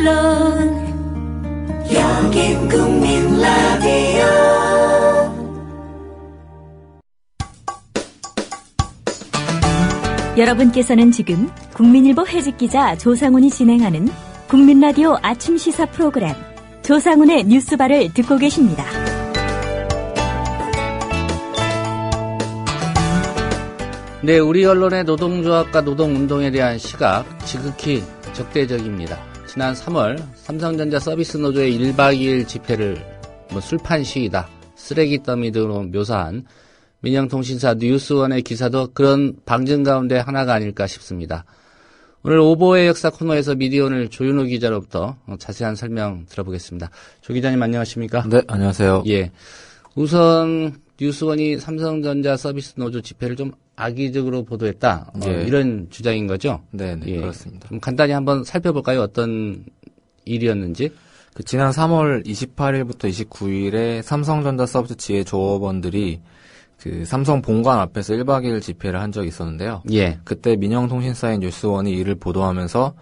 언론, 여긴 국민 라디오. 여러분께서는 지금 국민일보 해직기자 조상훈이 진행하는 국민라디오 아침 시사 프로그램 조상훈의 뉴스바를 듣고 계십니다. 네, 우리 언론의 노동조합과 노동운동에 대한 시각 지극히 적대적입니다. 지난 3월 삼성전자 서비스노조의 1박 2일 집회를 술판 시위다, 쓰레기 더미 등으로 묘사한 민영통신사 뉴스원의 기사도 그런 방증 가운데 하나가 아닐까 싶습니다. 오늘 오보의 역사 코너에서 미디어오늘 조윤호 기자로부터 자세한 설명 들어보겠습니다. 조 기자님 안녕하십니까? 네, 안녕하세요. 예, 우선 뉴스원이 삼성전자 서비스노조 집회를 좀 악의적으로 보도했다, 예. 이런 주장인 거죠? 네, 예. 그렇습니다. 좀 간단히 한번 살펴볼까요? 어떤 일이었는지? 지난 3월 28일부터 29일에 삼성전자 서비스 지회 조업원들이 삼성 본관 앞에서 1박 2일 집회를 한 적이 있었는데요. 예. 그때 민영통신사인 뉴스원이 이를 보도하면서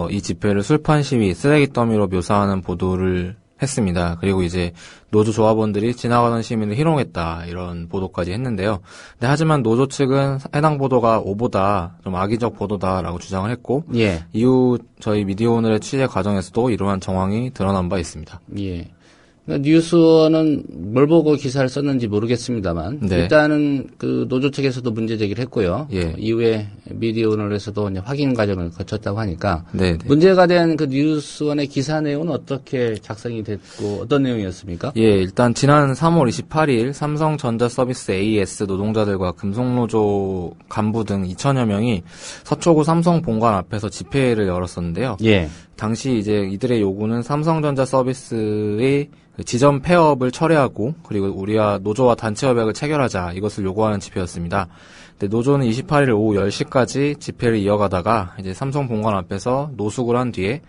이 집회를 술판 시위, 쓰레기 더미로 묘사하는 보도를 했습니다. 그리고 이제 노조 조합원들이 지나가던 시민을 희롱했다, 이런 보도까지 했는데요. 하지만 노조 측은 해당 보도가 오보다, 좀 악의적 보도다라고 주장을 했고, 예. 이후 저희 미디어오늘의 취재 과정에서도 이러한 정황이 드러난 바 있습니다. 예. 뉴스원은 뭘 보고 기사를 썼는지 모르겠습니다만, 네. 일단은 노조 측에서도 문제 제기를 했고요. 예. 이후에 미디어오늘에서도 이제 확인 과정을 거쳤다고 하니까, 네. 문제가 된 뉴스원의 기사 내용은 어떻게 작성이 됐고 어떤 내용이었습니까? 예, 일단 지난 3월 28일 삼성전자 서비스 AS 노동자들과 금속노조 간부 등 2천여 명이 서초구 삼성 본관 앞에서 집회를 열었었는데요. 예. 당시 이제 이들의 요구는 삼성전자 서비스의 지점 폐업을 철회하고, 그리고 우리와 노조와 단체 협약을 체결하자, 이것을 요구하는 집회였습니다. 근데 노조는 28일 오후 10시까지 집회를 이어가다가 이제 삼성 본관 앞에서 노숙을 한 뒤에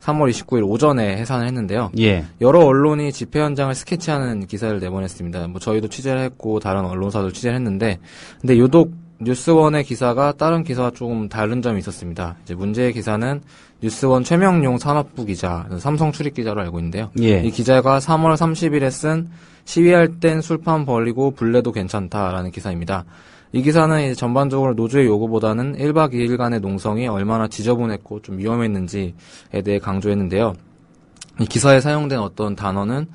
3월 29일 오전에 해산을 했는데요. 예. 여러 언론이 집회 현장을 스케치하는 기사를 내보냈습니다. 저희도 취재를 했고 다른 언론사도 취재를 했는데, 근데 유독 뉴스원의 기사가 다른 기사와 조금 다른 점이 있었습니다. 이제 문제의 기사는 뉴스원 최명용 산업부 기자, 삼성 출입 기자로 알고 있는데요. 예. 이 기자가 3월 30일에 쓴 시위할 땐 술판 벌리고 불내도 괜찮다라는 기사입니다. 이 기사는 이제 전반적으로 노조의 요구보다는 1박 2일간의 농성이 얼마나 지저분했고 좀 위험했는지에 대해 강조했는데요. 이 기사에 사용된 어떤 단어는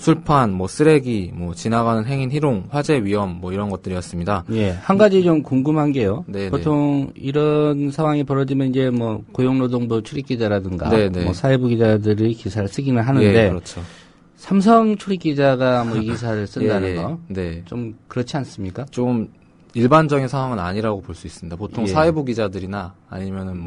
술판, 쓰레기, 지나가는 행인 희롱, 화재 위험, 이런 것들이었습니다. 예. 한 가지 좀 궁금한 게요. 네네. 보통 이런 상황이 벌어지면 이제 고용노동부 출입기자라든가, 네네. 사회부 기자들이 기사를 쓰기는 하는데, 예, 그렇죠. 삼성 출입기자가 이 기사를 쓴다는 예, 거, 네. 좀 그렇지 않습니까? 좀 일반적인 상황은 아니라고 볼 수 있습니다. 보통 예. 사회부 기자들이나 아니면은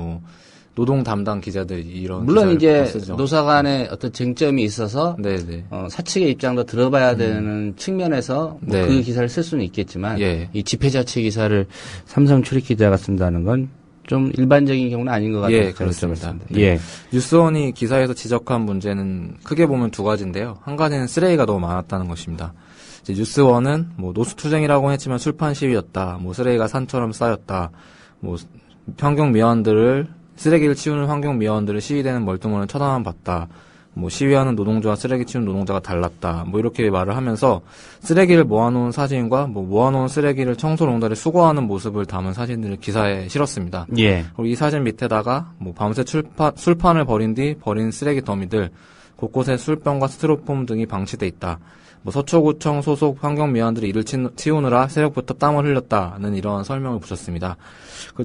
노동 담당 기자들이 이런 물론 이제 쓰죠. 노사 간에 어떤 쟁점이 있어서 네네. 사측의 입장도 들어봐야 되는 측면에서 네. 그 기사를 쓸 수는 있겠지만 예. 이 집회 자체 기사를 삼성 출입 기자가 쓴다는 건 좀 일반적인 경우는 아닌 것 같아요. 예, 그렇습니다. 네. 예. 뉴스원이 기사에서 지적한 문제는 크게 보면 두 가지인데요. 한 가지는 쓰레기가 너무 많았다는 것입니다. 이제 뉴스원은 노숙투쟁이라고 했지만 술판 시위였다. 쓰레기가 산처럼 쌓였다. 쓰레기를 치우는 환경 미화원들을 시위대는 멀뚱멀뚱 쳐다만 봤다. 시위하는 노동자와 쓰레기 치우는 노동자가 달랐다. 이렇게 말을 하면서 쓰레기를 모아놓은 사진과 모아놓은 쓰레기를 청소농단에 수거하는 모습을 담은 사진들을 기사에 실었습니다. 예. 그리고 이 사진 밑에다가 밤새 술판을 버린 뒤 버린 쓰레기 더미들, 곳곳에 술병과 스티로폼 등이 방치돼 있다. 서초구청 소속 환경미화원들이 이를 치우느라 새벽부터 땀을 흘렸다는 이런 설명을 붙였습니다.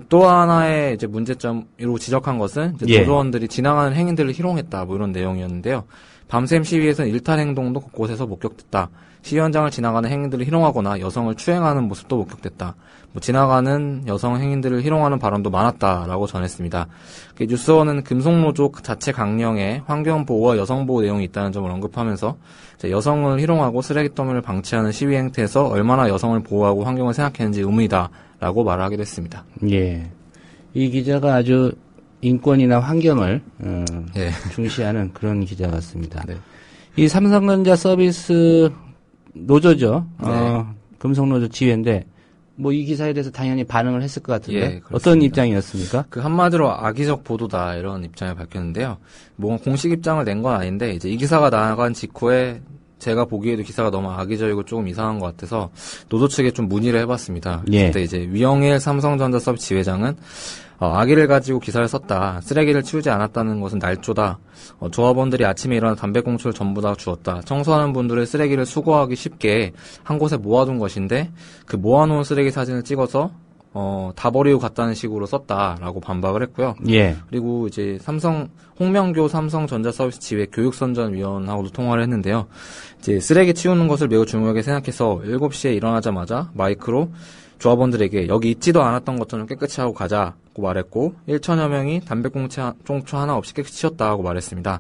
또 하나의 이제 문제점으로 지적한 것은 이제 노조원들이 지나가는 행인들을 희롱했다, 이런 내용이었는데요. 밤샘 시위에서는 일탈 행동도 곳곳에서 목격됐다. 시위 현장을 지나가는 행인들을 희롱하거나 여성을 추행하는 모습도 목격됐다. 지나가는 여성 행인들을 희롱하는 발언도 많았다라고 전했습니다. 뉴스원은 금속노조 자체 강령에 환경보호와 여성보호 내용이 있다는 점을 언급하면서 여성을 희롱하고 쓰레기 더미를 방치하는 시위 행태에서 얼마나 여성을 보호하고 환경을 생각했는지 의문이다라고 말을 하기도 했습니다. 예. 이 기자가 아주 인권이나 환경을 예. 중시하는 그런 기자 같습니다. 네. 이 삼성전자 서비스 노조죠. 네. 금속노조 지회인데 뭐 이 기사에 대해서 당연히 반응을 했을 것 같은데 예, 어떤 입장이었습니까? 그 한마디로 악의적 보도다 이런 입장을 밝혔는데요. 뭐 공식 입장을 낸 건 아닌데 이제 이 기사가 나간 직후에 제가 보기에도 기사가 너무 악의적이고 조금 이상한 것 같아서 노조 측에 좀 문의를 해봤습니다. 예. 그때 이제 위영일 삼성전자 서비스 지회장은 악의를 가지고 기사를 썼다. 쓰레기를 치우지 않았다는 것은 날조다. 조합원들이 아침에 일어나 담배꽁초를 전부 다 주었다. 청소하는 분들의 쓰레기를 수거하기 쉽게 한 곳에 모아둔 것인데 그 모아놓은 쓰레기 사진을 찍어서 다 버리고 갔다는 식으로 썼다라고 반박을 했고요. 예. 그리고 이제 홍명교 삼성전자 서비스 지회 교육선전위원하고도 통화를 했는데요. 이제 쓰레기 치우는 것을 매우 중요하게 생각해서 7시에 일어나자마자 마이크로 조합원들에게 여기 있지도 않았던 것처럼 깨끗이 하고 가자고 말했고 1천여 명이 담배꽁초 하나 없이 깨끗이 치웠다고 말했습니다.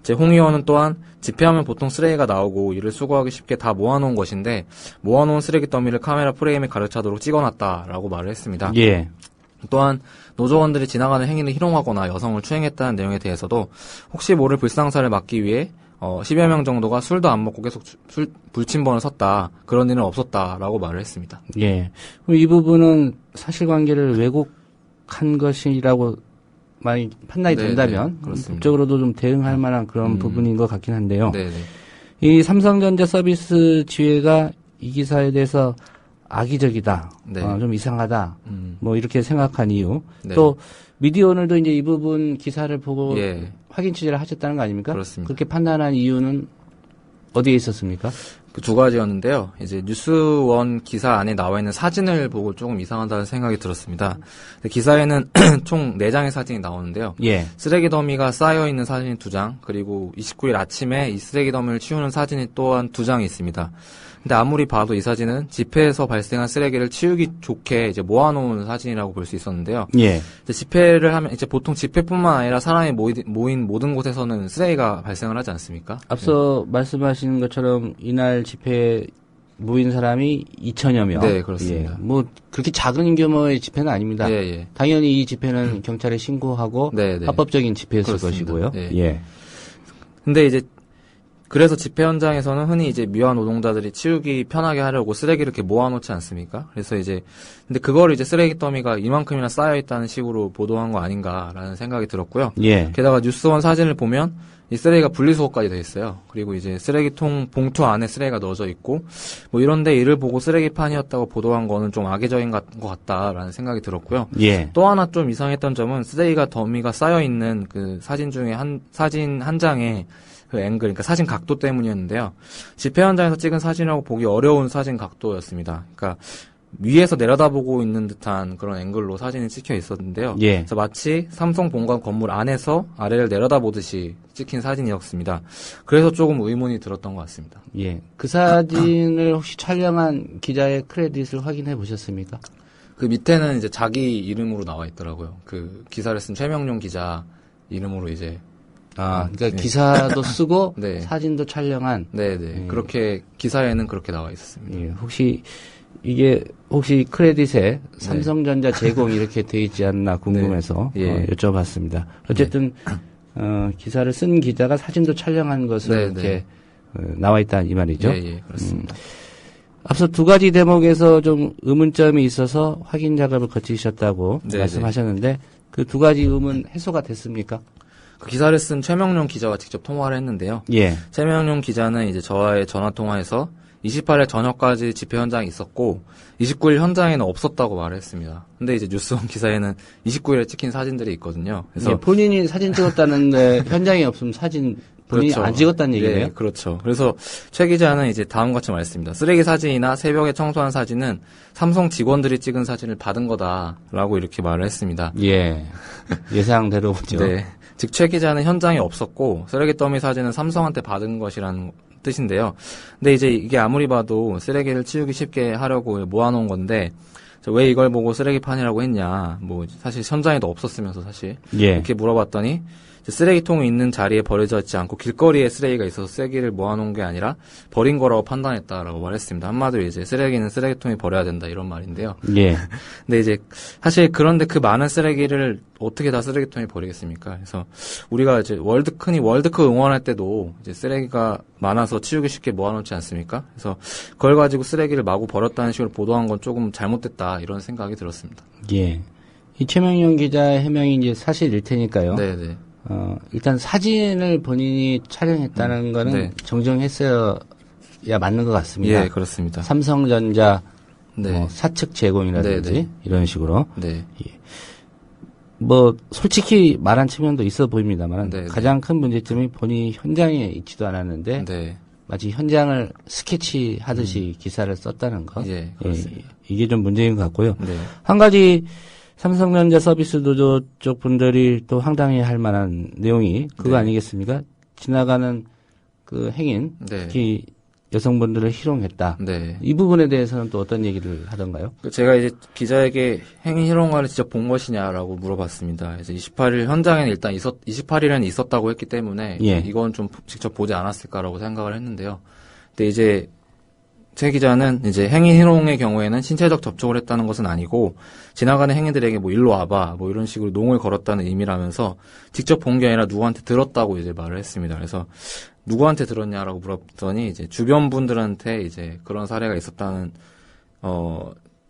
제 홍 의원은 또한 집회하면 보통 쓰레기가 나오고 이를 수거하기 쉽게 다 모아놓은 것인데 모아놓은 쓰레기 더미를 카메라 프레임에 가르차도록 찍어놨다라고 말을 했습니다. 예. 또한 노조원들이 지나가는 행위를 희롱하거나 여성을 추행했다는 내용에 대해서도 혹시 모를 불상사를 막기 위해 10여 명 정도가 술도 안 먹고 계속 불침번을 섰다. 그런 일은 없었다라고 말을 했습니다. 예. 이 부분은 사실관계를 왜곡한 것이라고 많이 판단이 네, 된다면 네, 법적으로도 좀 대응할 만한 그런 부분인 것 같긴 한데요. 네네. 이 삼성전자 서비스 지회가 이 기사에 대해서 악의적이다, 네. 좀 이상하다, 뭐 이렇게 생각한 이유. 네. 또 미디어오늘도 이제 이 부분 기사를 보고 예. 확인 취재를 하셨다는 거 아닙니까? 그렇습니다. 그렇게 판단한 이유는 어디에 있었습니까? 그 두 가지였는데요. 이제 뉴스원 기사 안에 나와 있는 사진을 보고 조금 이상하다는 생각이 들었습니다. 기사에는 총 4장의 사진이 나오는데요. 예. 쓰레기 더미가 쌓여 있는 사진이 2장, 그리고 29일 아침에 이 쓰레기 더미를 치우는 사진이 또한 2장이 있습니다. 근데 아무리 봐도 이 사진은 집회에서 발생한 쓰레기를 치우기 좋게 이제 모아놓은 사진이라고 볼 수 있었는데요. 예. 이제 집회를 하면 이제 보통 집회뿐만 아니라 사람이 모인 모든 곳에서는 쓰레기가 발생을 하지 않습니까? 앞서 말씀하신 것처럼 이날 집회에 모인 사람이 2천여 명. 네, 그렇습니다. 예. 뭐 그렇게 작은 규모의 집회는 아닙니다. 예, 예. 당연히 이 집회는 경찰에 신고하고 네, 네. 합법적인 집회였을 그렇습니다. 것이고요. 예. 예. 근데 이제 그래서 집회 현장에서는 흔히 이제 미화 노동자들이 치우기 편하게 하려고 쓰레기를 이렇게 모아놓지 않습니까? 그래서 이제 근데 그거를 이제 쓰레기 더미가 이만큼이나 쌓여 있다는 식으로 보도한 거 아닌가라는 생각이 들었고요. 예. 게다가 뉴스원 사진을 보면 이 쓰레기가 분리수거까지 돼 있어요. 그리고 이제 쓰레기통 봉투 안에 쓰레기가 넣어져 있고 뭐 이런데 이를 보고 쓰레기판이었다고 보도한 거는 좀 악의적인 것 같다라는 생각이 들었고요. 예. 또 하나 좀 이상했던 점은 쓰레기가 더미가 쌓여 있는 그 사진 중에 사진 한 장에 그 앵글, 그러니까 사진 각도 때문이었는데요. 집회 현장에서 찍은 사진이라고 보기 어려운 사진 각도였습니다. 그러니까 위에서 내려다보고 있는 듯한 그런 앵글로 사진이 찍혀 있었는데요. 예. 그래서 마치 삼성 본관 건물 안에서 아래를 내려다보듯이 찍힌 사진이었습니다. 그래서 조금 의문이 들었던 것 같습니다. 예. 그 사진을 혹시 촬영한 기자의 크레딧을 확인해 보셨습니까? 그 밑에는 이제 자기 이름으로 나와 있더라고요. 그 기사를 쓴 최명룡 기자 이름으로 이제 그러니까 네. 기사도 쓰고 네. 사진도 촬영한. 네네. 그렇게 기사에는 그렇게 나와 있었습니다. 예. 혹시 크레딧에 삼성전자 제공 이렇게 돼 있지 않나 궁금해서 네. 예. 여쭤봤습니다. 어쨌든 기사를 쓴 기자가 사진도 촬영한 것으로 네, 이렇게 네. 나와 있다 이 말이죠. 예, 그렇습니다. 앞서 두 가지 대목에서 좀 의문점이 있어서 확인 작업을 거치셨다고 네, 말씀하셨는데 그 두 가지 의문 해소가 됐습니까? 그 기사를 쓴 최명룡 기자와 직접 통화를 했는데요. 예. 최명룡 기자는 이제 저와의 전화 통화에서 28일 저녁까지 집회 현장에 있었고 29일 현장에는 없었다고 말을 했습니다. 근데 이제 뉴스원 기사에는 29일에 찍힌 사진들이 있거든요. 그래서 예, 본인이 사진 찍었다는데 현장에 없으면 사진 본인이 그렇죠. 안 찍었다는 얘기네요. 네, 그렇죠. 그래서 최 기자는 이제 다음과 같이 말했습니다. 쓰레기 사진이나 새벽에 청소한 사진은 삼성 직원들이 찍은 사진을 받은 거다라고 이렇게 말을 했습니다. 예. 예상대로죠. 네. 즉 최 기자는 현장에 없었고 쓰레기 더미 사진은 삼성한테 받은 것이라는 뜻인데요. 근데 이제 이게 아무리 봐도 쓰레기를 치우기 쉽게 하려고 모아놓은 건데 왜 이걸 보고 쓰레기판이라고 했냐. 뭐 사실 현장에도 없었으면서 사실 예. 이렇게 물어봤더니 쓰레기통이 있는 자리에 버려져 있지 않고 길거리에 쓰레기가 있어서 쓰레기를 모아놓은 게 아니라 버린 거라고 판단했다라고 말했습니다. 한마디로 이제 쓰레기는 쓰레기통에 버려야 된다 이런 말인데요. 예. 근데 이제 사실 그런데 그 많은 쓰레기를 어떻게 다 쓰레기통에 버리겠습니까? 그래서 우리가 이제 흔히 월드컵 응원할 때도 이제 쓰레기가 많아서 치우기 쉽게 모아놓지 않습니까? 그래서 그걸 가지고 쓰레기를 마구 버렸다는 식으로 보도한 건 조금 잘못됐다 이런 생각이 들었습니다. 예. 이 최명영 기자의 해명이 이제 사실일 테니까요. 네네. 일단 사진을 본인이 촬영했다는 거는 네. 정정했어야 맞는 것 같습니다. 예, 그렇습니다. 삼성전자 네. 뭐 사측 제공이라든지 네, 네. 이런 식으로. 네. 뭐 솔직히 말한 측면도 있어 보입니다만 네, 네. 가장 큰 문제점이 본인이 현장에 있지도 않았는데 네. 마치 현장을 스케치하듯이 기사를 썼다는 거. 예, 그렇습니다. 이게 좀 문제인 것 같고요. 네. 한 가지 삼성전자 서비스 노조 쪽 분들이 또 황당해할 만한 내용이 그거 네. 아니겠습니까? 지나가는 그 행인, 네. 특히 여성분들을 희롱했다. 네. 이 부분에 대해서는 또 어떤 얘기를 하던가요? 제가 이제 기자에게 행위 희롱을 직접 본 것이냐라고 물어봤습니다. 그래서 28일 현장에는 일단 28일에는 있었다고 했기 때문에 예. 이건 좀 직접 보지 않았을까라고 생각을 했는데요. 근데 이제 최 기자는 이제 행위 희롱의 경우에는 신체적 접촉을 했다는 것은 아니고 지나가는 행인들에게 뭐 일로 와봐 뭐 이런 식으로 농을 걸었다는 의미라면서 직접 본 게 아니라 누구한테 들었다고 이제 말을 했습니다. 그래서 누구한테 들었냐라고 물었더니 이제 주변 분들한테 이제 그런 사례가 있었다는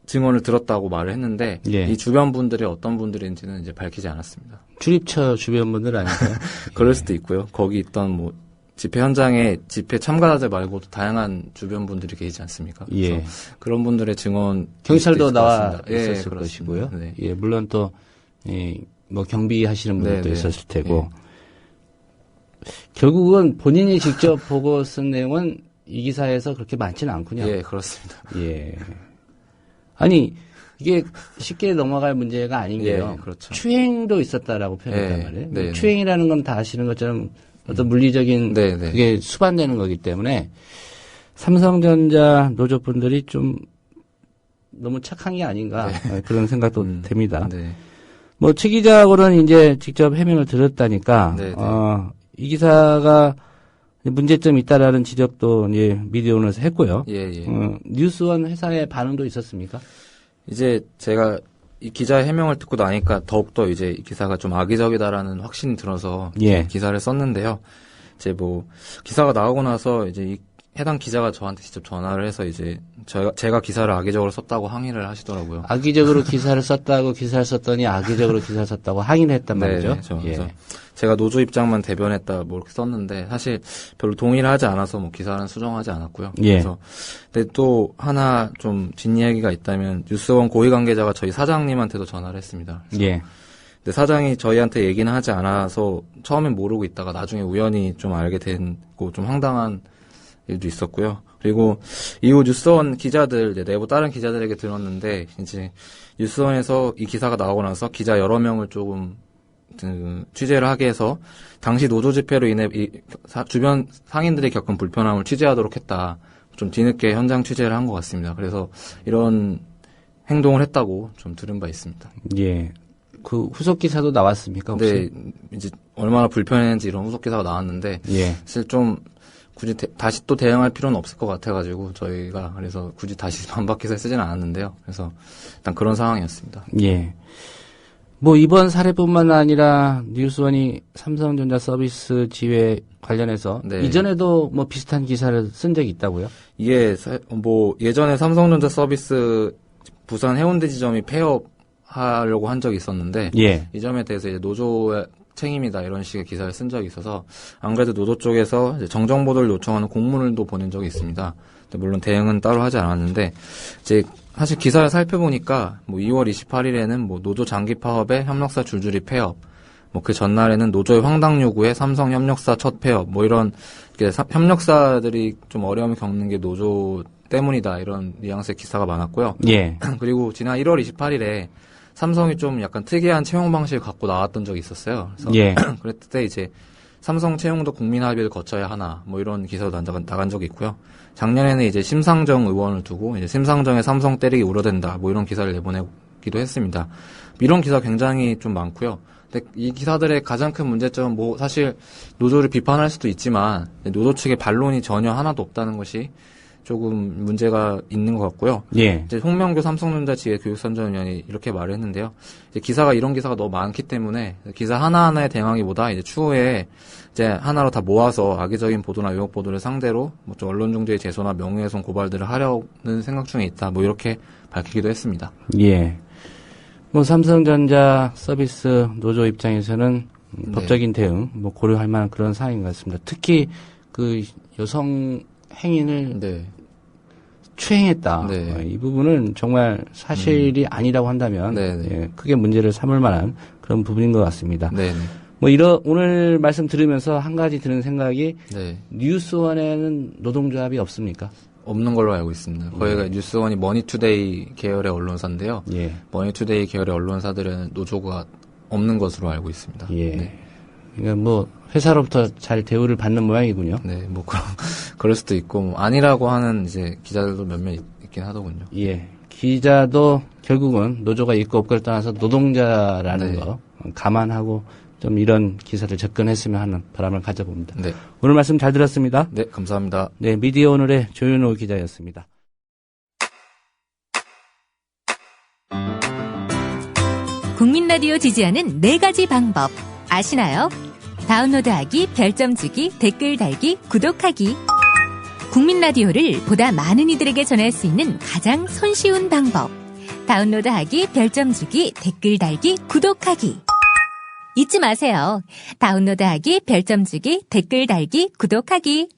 증언을 들었다고 말을 했는데 예. 이 주변 분들이 어떤 분들인지는 이제 밝히지 않았습니다. 출입처 주변 분들 아닌가요? 그럴 수도 있고요. 거기 있던 뭐 집회 현장에 집회 참가자들 말고도 다양한 주변 분들이 계시지 않습니까? 예. 그래서 그런 분들의 증언 경찰도 나와 예, 있었을 그렇습니다. 것이고요. 네. 예, 물론 또, 뭐 경비하시는 분들도 네, 네. 있었을 테고. 결국은 본인이 직접 보고 쓴 내용은 이 기사에서 그렇게 많지는 않군요. 예, 그렇습니다. 예. 아니, 이게 쉽게 넘어갈 문제가 아닌 예, 게요. 그렇죠. 추행도 있었다라고 표현했단 예, 말이에요. 네, 추행이라는 건 다 아시는 것처럼 어떤 물리적인 네, 네. 그게 수반되는 거기 때문에 삼성전자 노조분들이 좀 너무 착한 게 아닌가 그런 생각도 됩니다. 네. 뭐 최 기자하고는 이제 직접 해명을 들었다니까 네, 네. 이 기사가 문제점이 있다라는 지적도 이제 미디어오늘에서 했고요. 예, 예. 뉴스원 회사의 반응도 있었습니까? 이제 제가 이 기자의 해명을 듣고 나니까 더욱더 이제 이 기사가 좀 악의적이다라는 확신이 들어서 예. 기사를 썼는데요. 이제 뭐 기사가 나오고 나서 이제 이 해당 기자가 저한테 직접 전화를 해서 이제 제가 기사를 악의적으로 썼다고 항의를 하시더라고요. 악의적으로 기사를 썼다고 기사를 썼더니 악의적으로 기사를 썼다고 항의를 했단 말이죠. 네, 네, 예. 그래서 제가 노조 입장만 대변했다 뭐 이렇게 썼는데 사실 별로 동의를 하지 않아서 뭐 기사는 수정하지 않았고요. 예. 그래서 근데 또 하나 좀 뒷이야기가 있다면 뉴스원 고위 관계자가 저희 사장님한테도 전화를 했습니다. 그래서 예. 근데 사장이 저희한테 얘기는 하지 않아서 처음엔 모르고 있다가 나중에 우연히 좀 알게 된고 좀 황당한 일도 있었고요. 그리고 이후 뉴스원 기자들, 내부 다른 기자들에게 들었는데 이제 뉴스원에서 이 기사가 나오고 나서 기자 여러 명을 조금 취재를 하게 해서 당시 노조 집회로 인해 주변 상인들이 겪은 불편함을 취재하도록 했다. 좀 뒤늦게 현장 취재를 한 것 같습니다. 그래서 이런 행동을 했다고 좀 들은 바 있습니다. 예. 그 후속 기사도 나왔습니까, 혹시? 근데 이제 얼마나 불편했는지 이런 후속 기사가 나왔는데 예. 사실 좀 굳이 다시 또 대응할 필요는 없을 것 같아가지고 저희가 그래서 굳이 다시 반박해서 쓰지는 않았는데요. 그래서 일단 그런 상황이었습니다. 예. 뭐 이번 사례뿐만 아니라 뉴스원이 삼성전자 서비스 지회 관련해서 네. 이전에도 뭐 비슷한 기사를 쓴 적이 있다고요? 이게 뭐 예전에 삼성전자 서비스 부산 해운대 지점이 폐업하려고 한 적이 있었는데 예. 이 점에 대해서 이제 노조의 책임이다 이런 식의 기사를 쓴 적이 있어서 안 그래도 노조 쪽에서 이제 정정 보도를 요청하는 공문을도 보낸 적이 있습니다. 근데 물론 대응은 따로 하지 않았는데 이제 사실 기사를 살펴보니까 뭐 2월 28일에는 뭐 노조 장기 파업에 협력사 줄줄이 폐업, 뭐 그 전날에는 노조의 황당 요구에 삼성 협력사 첫 폐업, 뭐 이런 협력사들이 좀 어려움을 겪는 게 노조 때문이다 이런 뉘앙스의 기사가 많았고요. 예. 그리고 지난 1월 28일에 삼성이 좀 약간 특이한 채용 방식을 갖고 나왔던 적이 있었어요. 그래서 예. 그랬을 때 이제 삼성 채용도 국민 합의를 거쳐야 하나 뭐 이런 기사도 나간 적이 있고요. 작년에는 이제 심상정 의원을 두고 이제 심상정의 삼성 때리기 우려된다 뭐 이런 기사를 내보내기도 했습니다. 이런 기사 굉장히 좀 많고요. 근데 이 기사들의 가장 큰 문제점은 뭐 사실 노조를 비판할 수도 있지만 노조 측의 반론이 전혀 하나도 없다는 것이 조금 문제가 있는 것 같고요. 예. 이제 홍명규 삼성전자 지회 교육선전위원이 이렇게 말을 했는데요. 이제 이런 기사가 너무 많기 때문에 기사 하나하나에 대응하기보다 이제 추후에 이제 하나로 다 모아서 악의적인 보도나 의혹 보도를 상대로 뭐 좀 언론 중재의 제소나 명예훼손 고발들을 하려는 생각 중에 있다. 뭐 이렇게 밝히기도 했습니다. 예. 뭐 삼성전자 서비스 노조 입장에서는 법적인 대응 뭐 고려할 만한 그런 사항인 것 같습니다. 특히 그 여성 행인을 네. 추행했다. 네. 이 부분은 정말 사실이 아니라고 한다면 예, 크게 문제를 삼을 만한 그런 부분인 것 같습니다. 네. 뭐 오늘 말씀 들으면서 한 가지 드는 생각이 네. 뉴스원에는 노동조합이 없습니까? 없는 걸로 알고 있습니다. 거기가 뉴스원이 머니투데이 계열의 언론사인데요. 예. 머니투데이 계열의 언론사들은 노조가 없는 것으로 알고 있습니다. 예. 네. 그러니까 뭐 회사로부터 잘 대우를 받는 모양이군요. 네, 뭐 그럴 수도 있고 뭐 아니라고 하는 이제 기자들도 몇몇 있긴 하더군요. 예. 기자도 결국은 노조가 있고 없고를 떠나서 노동자라는 네. 거 감안하고 좀 이런 기사를 접근했으면 하는 바람을 가져봅니다. 네. 오늘 말씀 잘 들었습니다. 네, 감사합니다. 네, 미디어 오늘의 조윤호 기자였습니다. 국민 라디오 지지하는 4가지 방법 아시나요? 다운로드하기, 별점 주기, 댓글 달기, 구독하기. 국민 라디오를 보다 많은 이들에게 전할 수 있는 가장 손쉬운 방법. 다운로드하기, 별점 주기, 댓글 달기, 구독하기. 잊지 마세요. 다운로드하기, 별점 주기, 댓글 달기, 구독하기.